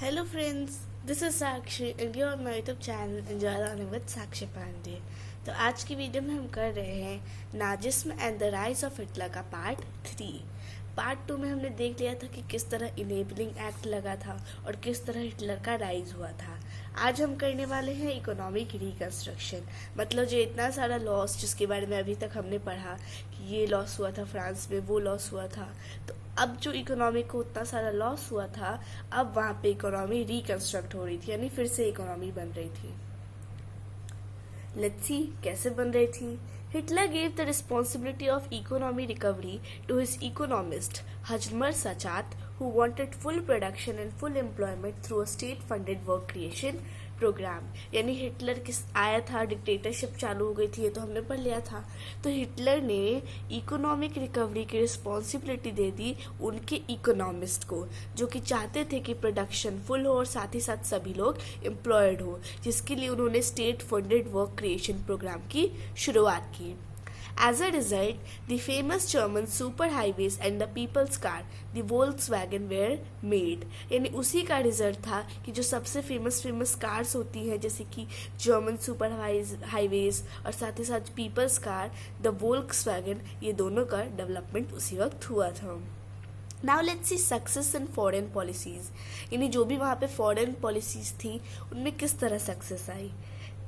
Hello friends, this is Sakshi and you're on my YouTube channel Enjoy Learning with Sakshi Pandey। तो आज की video में हम कर रहे हैं Nazism and the rise of Hitler का पार्ट 3। पार्ट 2 में हमने देख लिया था कि किस तरह इनेबलिंग एक्ट लगा था और किस तरह हिटलर का राइज हुआ था। आज हम करने वाले हैं इकोनॉमिक रिकंस्ट्रक्शन, मतलब जो इतना सारा लॉस जिसके बारे में अभी तक हमने पढ़ा कि ये लॉस हुआ था फ्रांस में, वो लॉस हुआ था, तो अब जो इकोनॉमी को उतना सारा लॉस हुआ था, अब वहाँ पे इकोनॉमी रिकंस्ट्रक्ट हो रही थी, यानी फिर से इकोनॉमी बन रही थी। लेट्स सी कैसे बन रही थी। Hitler gave the responsibility of economy recovery to his economist Hjalmar Sachs, who wanted full production and full employment through a state-funded work creation program। यानी हिटलर किस आया था, डिक्टेटरशिप चालू हो गई थी, ये तो हमने पढ़ लिया था। तो हिटलर ने इकोनॉमिक रिकवरी की रिस्पॉन्सिबिलिटी दे दी उनके इकोनॉमिस्ट को, जो कि चाहते थे कि प्रोडक्शन फुल हो और साथ ही साथ सभी लोग एम्प्लॉयड हो, जिसके लिए उन्होंने state funded work creation programme की शुरुआत की। As a result, the famous German superhighways and the people's car, the Volkswagen, were made। यानी उसी का रिजल्ट था कि जो सबसे फेमस कार्स होती हैं, जैसे कि जर्मन सुपर हाईवेज और साथ ही साथ पीपल्स कार, द वोल्क्सवैगन, ये दोनों का डेवलपमेंट उसी वक्त हुआ था। Now let's see success in foreign policies, यानी जो भी वहाँ पे फॉरेन पॉलिसीज थी उनमें किस तरह success I.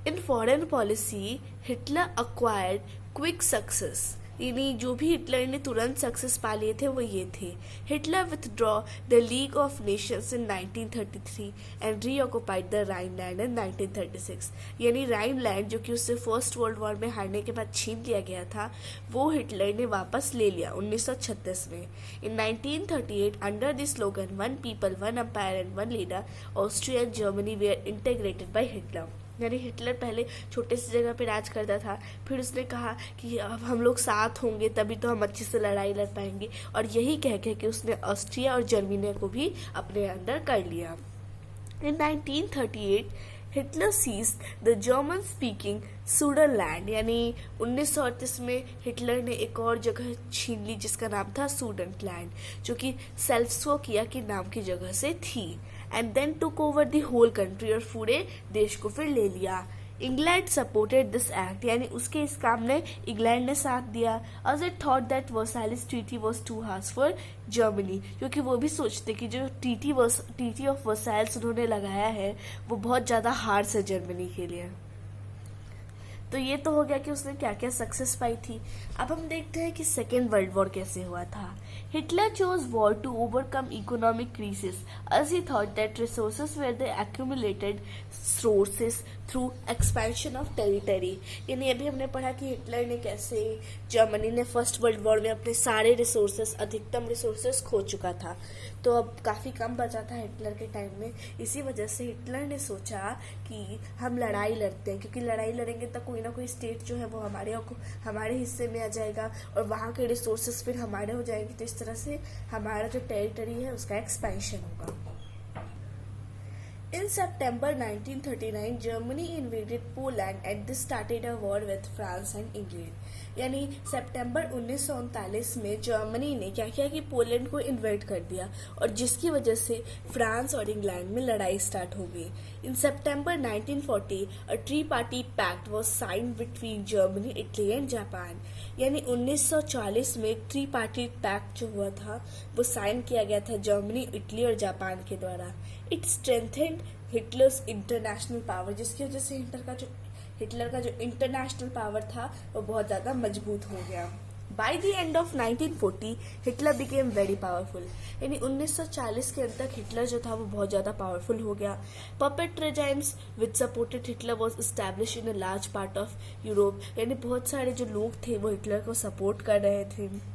In foreign policy Hitler acquired quick success, यानी जो भी हिटलर ने तुरंत सक्सेस पा लिए थे वो ये थे। Hitler withdraw the League of Nations in 1933 and reoccupied the Rhineland in 1936। यानी राइनलैंड जो कि उससे फर्स्ट वर्ल्ड वॉर में हारने के बाद छीन लिया गया था, वो हिटलर ने वापस ले लिया 1936 में। In 1938 under the slogan one people one empire and one leader, Austria and Germany were integrated by Hitler. यानी हिटलर पहले छोटे सी जगह पे राज करता था, फिर उसने कहा कि अब हम लोग साथ होंगे तभी तो हम अच्छे से लड़ाई लड़ पाएंगे, और यही कह के उसने ऑस्ट्रिया और जर्मनी को भी अपने अंदर कर लिया। In 1938 Hitler seized the German speaking Sudetenland, यानी 1938 में हिटलर ने एक और जगह छीन ली जिसका नाम था सुडनलैंड, जो कि सेल्सोकिया के नाम की जगह से थी। And then took over the whole country, और पूरे देश को फिर ले लिया। इंग्लैंड सपोर्टेड दिस एक्ट, यानी उसके इस काम ने इंग्लैंड ने साथ दिया। as it thought that Versailles treaty was too harsh for Germany, क्योंकि वो भी सोचते कि जो ट्रीटी ऑफ वर्साइल्स उन्होंने लगाया है वो बहुत ज़्यादा हार्श है जर्मनी के लिए। तो ये तो हो गया कि उसने क्या क्या सक्सेस पाई थी। अब हम देखते हैं कि सेकेंड वर्ल्ड वॉर कैसे हुआ था। Hitler chose war to overcome economic crisis as he thought that resources were the accumulated sources through expansion of territory। यानी अभी हमने पढ़ा कि हिटलर ने कैसे जर्मनी ने फर्स्ट वर्ल्ड वॉर में अपने सारे रिसोर्सेस, अधिकतम रिसोर्सेस खो चुका था, तो अब काफ़ी कम बचा था हिटलर के टाइम में। इसी वजह से हिटलर ने सोचा कि हम लड़ाई लड़ते हैं, क्योंकि लड़ाई लड़ेंगे तो कोई ना कोई स्टेट जो है वो हमारे हिस्से में आ जाएगा और वहाँ के रिसोर्सेस फिर हमारे हो जाएंगे, तो इस तरह से हमारा जो टेरिटरी है उसका एक्सपेंशन होगा। In September 1939, Germany invaded Poland and this started a war with France and England। यानी सितंबर 1939 में जर्मनी ने क्या किया कि पोलैंड को इन्वेड कर दिया, और जिसकी वजह से फ्रांस और इंग्लैंड में लड़ाई स्टार्ट हो गई। In September 1940 a tri party pact was signed between Germany, Italy and Japan. यानी 1940 में एक ट्री-पार्टी पैक्ट जो हुआ था वो साइन किया गया था जर्मनी, इटली और जापान के द्वारा। It strengthened Hitler's international power, जिसकी वजह से हिटलर का जो इंटरनेशनल पावर था वो बहुत ज़्यादा मजबूत हो गया। By the end of 1940 Hitler became very powerful, यानी 1940 के अंत तक हिटलर जो था वो बहुत ज़्यादा पावरफुल हो गया। Puppet regimes which supported Hitler was establish in a large part of Europe, यानी बहुत सारे जो लोग थे वो हिटलर को सपोर्ट कर रहे थे।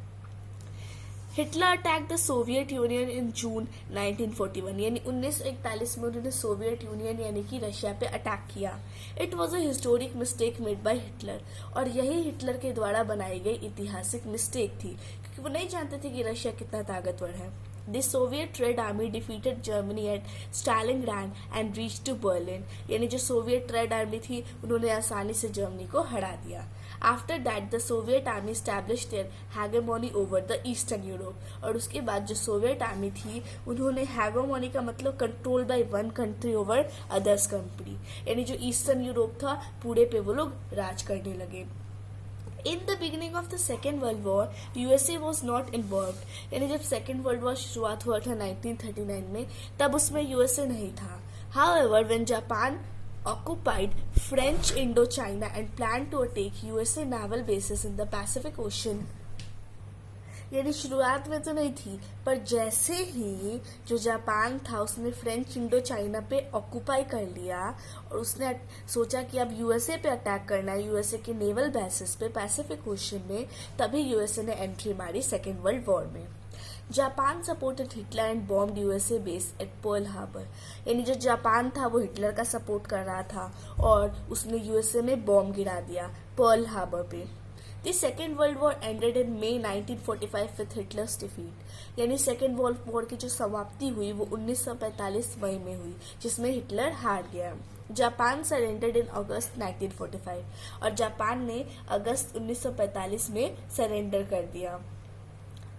Hitler attack the Soviet Union in June 1941, यानी 1941 में उन्होंने सोवियत यूनियन यानी कि रशिया पे अटैक किया। It was a historic mistake made by Hitler, और यही हिटलर के द्वारा बनाई गई ऐतिहासिक मिस्टेक थी, क्योंकि वो नहीं जानते थे कि रशिया कितना ताकतवर है। The Soviet Red Army defeated Germany at Stalingrad and reached to Berlin, यानी जो सोवियत रेड आर्मी थी उन्होंने आसानी से जर्मनी को हरा दिया। After that the Soviet army establish their hegemony over the eastern Europe. और उसके बाद जो सोवियत आर्मी थी उन्होंने हैगेमोनी का मतलब control by one country over others country, यानी जो ईस्टर्न यूरोप था पूरे पे वो लोग राज करने लगे। In the beginning of the second world war USA was not involve, यानी जब सेकेंड वर्ल्ड वॉर शुरुआत हुआ था 1939 में तब उसमें यूएसए नहीं था। However when Japan occupied French Indochina and planned to attack USA naval bases in the Pacific Ocean, यानी शुरुआत में तो नहीं थी पर जैसे ही जो जापान था उसने फ्रेंच इंडो चाइना पे ऑक्यूपाई कर लिया और उसने सोचा कि अब यूएसए पे अटैक करना है, यूएसए के नेवल बेसिस पे पैसिफिक ओशन में, तभी यूएसए ने एंट्री मारी सेकेंड वर्ल्ड वॉर में। Japan supported Hitler and bomb USA base at Pearl Harbor, यानी जो जापान था वो हिटलर का सपोर्ट कर रहा था और उसने यूएसए में बॉम्ब गिरा दिया पर्ल हार्बर पे। The Second World War ended in May 1945 with Hitler's defeat, यानी सेकेंड वर्ल्ड वॉर की जो समाप्ति हुई वो 1945 मई में हुई जिसमें हिटलर हार गया। जापान सरेंडर्ड इन अगस्त 1945 और जापान ने अगस्त 1945 में सरेंडर कर दिया।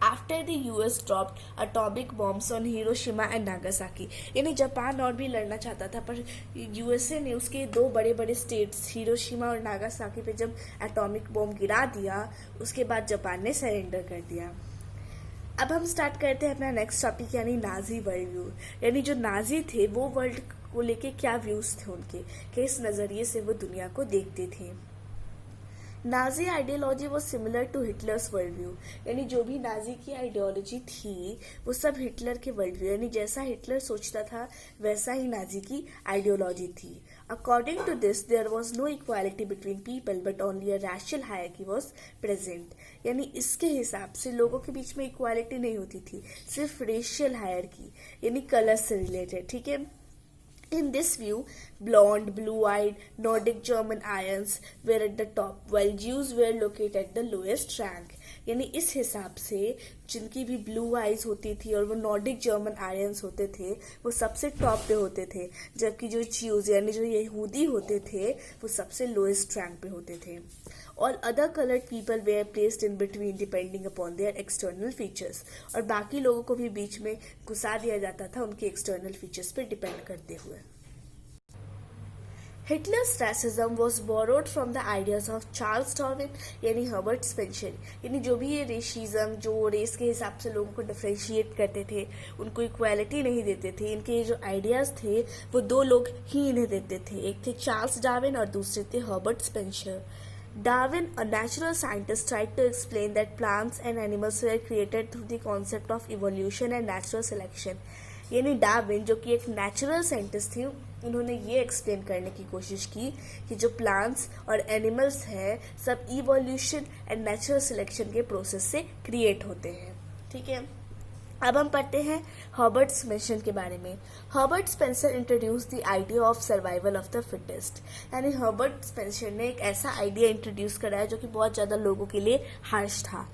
After the US dropped atomic bombs on Hiroshima and Nagasaki, यानी जापान और भी लड़ना चाहता था पर यूएसए ने उसके दो बड़े बड़े स्टेट्स हिरोशिमा और नागासाकी पे जब एटॉमिक बॉम्ब गिरा दिया उसके बाद जापान ने सरेंडर कर दिया। अब हम स्टार्ट करते हैं अपना नेक्स्ट टॉपिक यानी नाजी वर्ल्ड व्यू, यानी जो नाजी थे वो वर्ल्ड को लेके क्या व्यूज थे उनके, किस नजरिए से वो दुनिया को देखते थे। नाजी आइडियोलॉजी वो similar to Hitler's world view, यानी जो भी नाजी की आइडियोलॉजी थी वो सब हिटलर के वर्ल्ड व्यू, यानी जैसा हिटलर सोचता था वैसा ही नाजी की आइडियोलॉजी थी। According to this there was no equality between people but only a racial hierarchy was present, यानी इसके हिसाब से लोगों के बीच में इक्वालिटी नहीं होती थी, सिर्फ रेशियल हायरार्की यानी कलर से रिलेटेड। ठीक है, in this view, blonde, blue-eyed, Nordic German Aryans were at the top, while Jews were located at the lowest rank. यानी इस हिसाब से जिनकी भी ब्लू आइज होती थी और वो नॉर्डिक जर्मन आर्यंस होते थे वो सबसे टॉप पे होते थे, जबकि जो ज्यूज यानी जो यहूदी होते थे वो सबसे लोएस्ट रैंक पे होते थे। All other colored people were placed in between depending upon their external features, और बाकी लोगों को भी बीच में घुसा दिया जाता था उनके एक्सटर्नल फीचर्स पे डिपेंड करते हुए। Hitler's racism was borrowed from the ideas of Charles Darwin यानी हर्बर्ट स्पेंसर, यानी जो भी ये रेशिज्म जो रेस के हिसाब से लोगों को डिफ्रेंशिएट करते थे, उनको इक्वालिटी नहीं देते थे, इनके ये जो आइडियाज थे वो दो लोग ही इन्हें देते थे, एक थे चार्ल्स डार्विन और दूसरे थे Herbert Spencer. Darwin, a natural scientist, tried to explain that plants and animals were created through the concept of evolution and natural selection. यानी डार्विन जो कि एक नेचुरल साइंटिस्ट थी उन्होंने ये एक्सप्लेन करने की कोशिश की कि जो प्लांट्स और एनिमल्स हैं सब इवोल्यूशन एंड नेचुरल सिलेक्शन के प्रोसेस से क्रिएट होते हैं। ठीक है, अब हम पढ़ते हैं हर्बर्ट स्पेंसर के बारे में। Herbert Spencer introduce the idea of survival of the fittest, यानी हर्बर्ट स्पेंसर ने एक ऐसा आइडिया इंट्रोड्यूस कराया जो कि बहुत ज़्यादा लोगों के लिए हार्श था।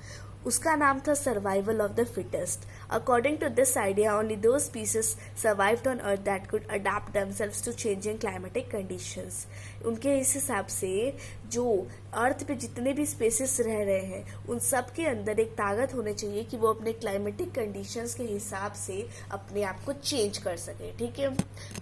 उसका नाम था survival of the fittest. According to this idea only those species survived on earth that could adapt themselves to changing climatic conditions. उनके इस हिसाब से जो अर्थ पे जितने भी स्पेसीज रह रहे हैं उन सब के अंदर एक ताकत होनी चाहिए कि वो अपने क्लाइमेटिक कंडीशंस के हिसाब से अपने आप को चेंज कर सके। ठीक है,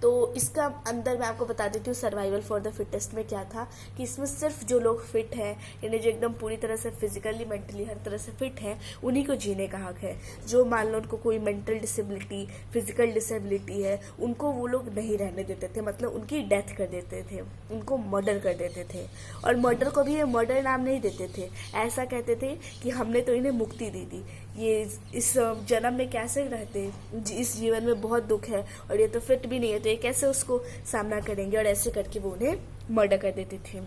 तो इसका अंदर मैं आपको बता देती हूँ सर्वाइवल फॉर द फिटेस्ट में क्या था कि इसमें सिर्फ जो लोग फिट हैं यानी जो एकदम पूरी तरह से फिजिकली मेंटली हर तरह से फिट है उन्हीं को जीने का हक है। जो मान लो उनको कोई मेंटल डिसेबिलिटी फिजिकल डिसेबिलिटी है उनको वो लोग नहीं रहने देते थे, मतलब उनकी डेथ कर देते थे, उनको मर्डर कर देते थे। और मर्डर को भी ये मर्डर नाम नहीं देते थे, ऐसा कहते थे कि हमने तो इन्हें मुक्ति दी थी, ये इस जन्म में कैसे रहते, इस जीवन में बहुत दुख है और ये तो फिट भी नहीं है तो ये कैसे उसको सामना करेंगे, और ऐसे करके वो उन्हें मर्डर कर देते थे।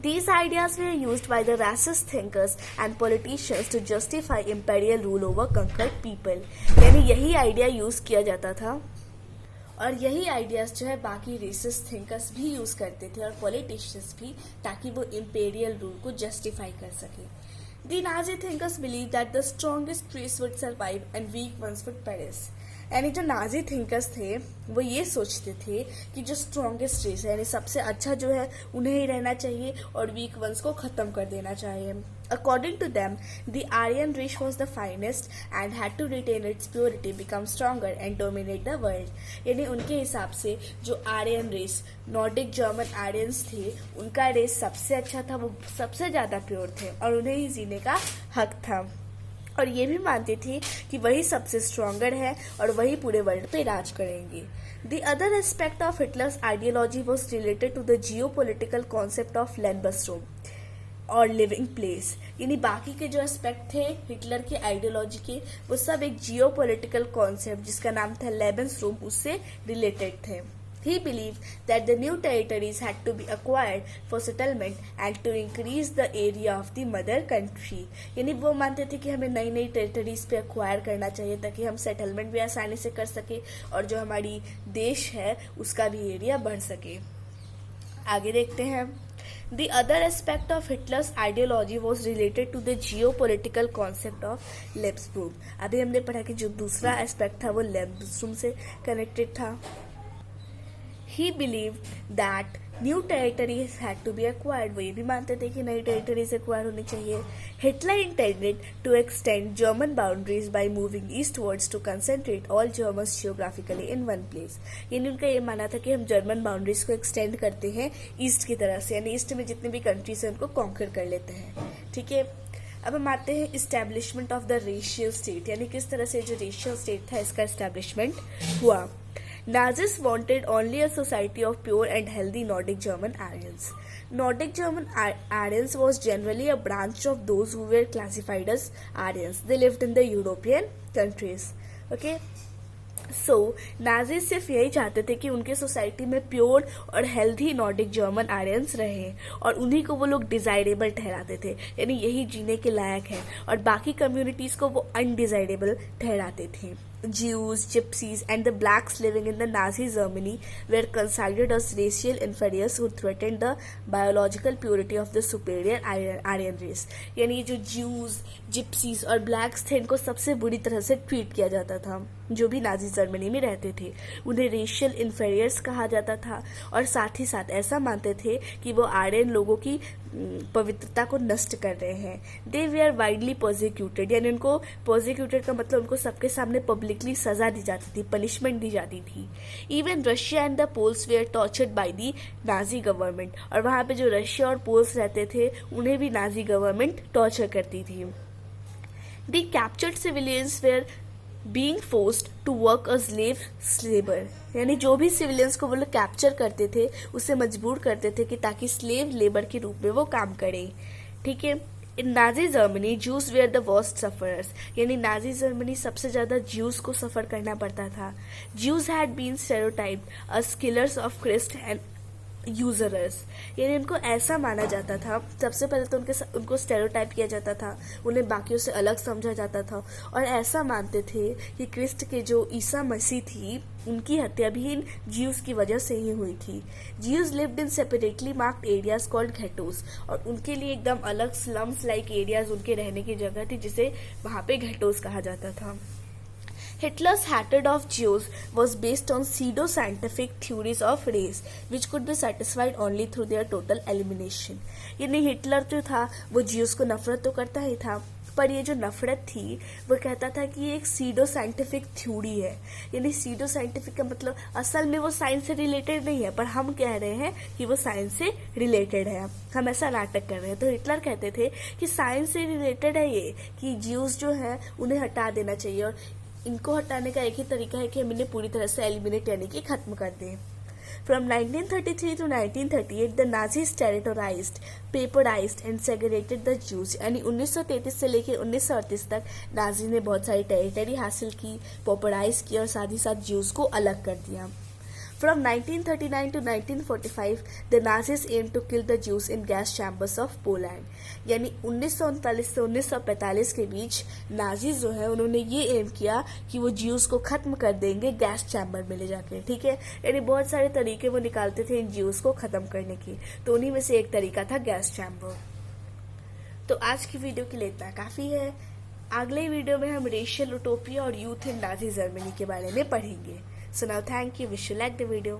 These ideas were used by the racist thinkers and politicians to justify imperial rule over conquered people, यानी यही आइडिया यूज किया जाता था और यही आइडियाज जो है बाकी रेसिस्ट थिंकर्स भी यूज करते थे और पॉलिटिशियंस भी, ताकि वो इंपेरियल रूल को जस्टिफाई कर सके। The Nazi thinkers believed that the strongest race would survive and weak ones would perish. यानी जो नाजी थिंकर्स थे वो ये सोचते थे कि जो स्ट्रॉन्गेस्ट रेस है यानी सबसे अच्छा जो है उन्हें ही रहना चाहिए और वीक वंस को खत्म कर देना चाहिए. According to them, the Aryan race was the finest and had to retain its purity, become stronger and dominate the world. यानी उनके हिसाब से जो Aryan race Nordic German Aryans थे उनका रेस सबसे अच्छा था, वो सबसे ज़्यादा प्योर थे और उन्हें ही जीने का हक था. और ये भी मानते थे कि वही सबसे स्ट्रॉन्गर है और वही पूरे वर्ल्ड पे राज करेंगे. The other aspect of Hitler's ideology was related to the geopolitical concept of Lebensraum और लिविंग प्लेस. यानी बाकी के जो एस्पेक्ट थे हिटलर के आइडियोलॉजी के वो सब एक जियोपॉलिटिकल कॉन्सेप्ट जिसका नाम था लेबेंसरूम उससे रिलेटेड थे. He believed that the new territories had to be acquired for settlement and to increase the area of the mother country. यानी वो मानते थे कि हमें नई नई टेरिटरीज पे एक्वायर करना चाहिए ताकि हम सेटलमेंट भी आसानी से कर सके और जो हमारी देश है उसका भी एरिया बढ़ सके. आगे देखते हैं. The other aspect of Hitler's ideology was related to the geopolitical concept of Lebensraum. अभी हमने पढ़ा कि जो दूसरा एस्पेक्ट था वो लेब्सरूम से कनेक्टेड था. He believed that new territories had to be acquired. वो ये भी मानते थे कि नई टेरिटरीज एक्वायर होनी चाहिए. Hitler intended to extend German boundaries by moving eastwards to concentrate all Germans geographically in one place. यानी उनका ये माना था कि हम जर्मन बाउंड्रीज को एक्सटेंड करते हैं ईस्ट की तरफ से, यानी ईस्ट में जितने भी कंट्रीज हैं उनको कॉन्कर कर लेते हैं. ठीक है, अब हम आते हैं establishment of the racial state, यानी किस तरह से जो रेशियल स्टेट था इसका इस्टेब्लिशमेंट हुआ. Nazis wanted only a society of pure and healthy Nordic German Aryans. Nordic German Aryans was generally a branch of those who were classified as Aryans. They lived in the European countries. Okay? So Nazis सिर्फ यही चाहते थे कि उनके society में pure और healthy Nordic German Aryans रहे और उन्हीं को वो लोग डिजायरेबल ठहराते थे, यानी यही जीने के लायक है, और बाकी कम्युनिटीज को वो अनडिजायरेबल ठहराते थे. Jews, Gypsies, and the blacks living in the Nazi Germany were considered as racial inferiors who threatened the biological purity of the superior Aryan race. यानी जो Jews, Gypsies और blacks थे इनको सबसे बुरी तरह से ट्रीट किया जाता था. जो भी नाजी जर्मनी में रहते थे उन्हें रेशियल इन्फेरियर्स कहा जाता था और साथ ही साथ ऐसा मानते थे कि वो आर्यन लोगों की पवित्रता को नष्ट कर रहे हैं. दे वी आर वाइडली प्रोसिक्यूटेड, यानी उनको प्रोसिक्यूटेड का मतलब उनको सबके सामने पब्लिकली सजा दी जाती थी, पनिशमेंट दी जाती थी. Even Russia and the Poles were tortured by the Nazi government, और वहाँ पे जो रशिया और पोल्स रहते थे उन्हें भी नाजी गवर्नमेंट टॉर्चर करती थी. The captured civilians were being forced to work a slave labour, यानी जो भी सिविलियंस को वो लोग कैप्चर करते थे उसे मजबूर करते थे कि ताकि स्लेव लेबर के रूप में वो काम करें. ठीक है. In Nazi Germany Jews were the worst sufferers, यानी नाजी जर्मनी सबसे ज्यादा ज्यूज को सफर करना पड़ता था. Jews had been stereotyped as killers of Christ and usurers, यानी उनको ऐसा माना जाता था. सबसे पहले तो उनको स्टेरियोटाइप किया जाता था, उन्हें बाकियों से अलग समझा जाता था और ऐसा मानते थे कि क्रिस्ट के जो ईसा मसीह थी उनकी हत्या भी इन ज्यूज की वजह से ही हुई थी. Jews lived in separately marked areas called ghettos, और उनके लिए एकदम अलग स्लम्स लाइक एरियाज उनके रहने की जगह थी जिसे वहां पे घेटोस कहा जाता था. Hitler's hatred of Jews was based on pseudo-scientific theories of race, which could be satisfied only through their total elimination. यानी हिटलर जो था वो ज्यूज को नफरत तो करता ही था, पर ये जो नफरत थी वो कहता था कि ये एक सीडो साइंटिफिक थ्योरी है. यानी सीडो साइंटिफिक का मतलब असल में वो साइंस से रिलेटेड नहीं है, पर हम कह रहे हैं कि वो साइंस से रिलेटेड है, हम ऐसा नाटक कर रहे हैं. तो हिटलर कहते थे कि साइंस से रिलेटेड है ये, कि ज्यूज जो है उन्हें हटा देना चाहिए और इनको हटाने का एक ही तरीका है कि हम इन्हें पूरी तरह से एलिमिनेट यानी कि खत्म कर दें. From 1933 to 1938, the Nazis terrorized, paperized and segregated the Jews. यानी 1933 से लेकर 1938 तक नाजी ने बहुत सारी टेरिटरी हासिल की, पॉपराइज की और साथ ही साथ ज्यूज को अलग कर दिया. From 1939 to 1945, the Nazis aimed to kill the Jews in gas chambers of Poland. यानी 1939 से 1945 के बीच नाजीज जो है उन्होंने ये एम किया कि वो ज्यूज को खत्म कर देंगे गैस चैम्बर में ले जाके. ठीक है, यानी बहुत सारे तरीके वो निकालते थे इन ज्यूज को खत्म करने की, तो उन्हीं में से एक तरीका था गैस चैम्बर. तो आज की वीडियो के लिए इतना काफी है. अगले वीडियो में हम रेशियल यूटोपिया और यूथ इन नाजी जर्मनी के बारे में पढ़ेंगे। So now thank you, wish you like the video.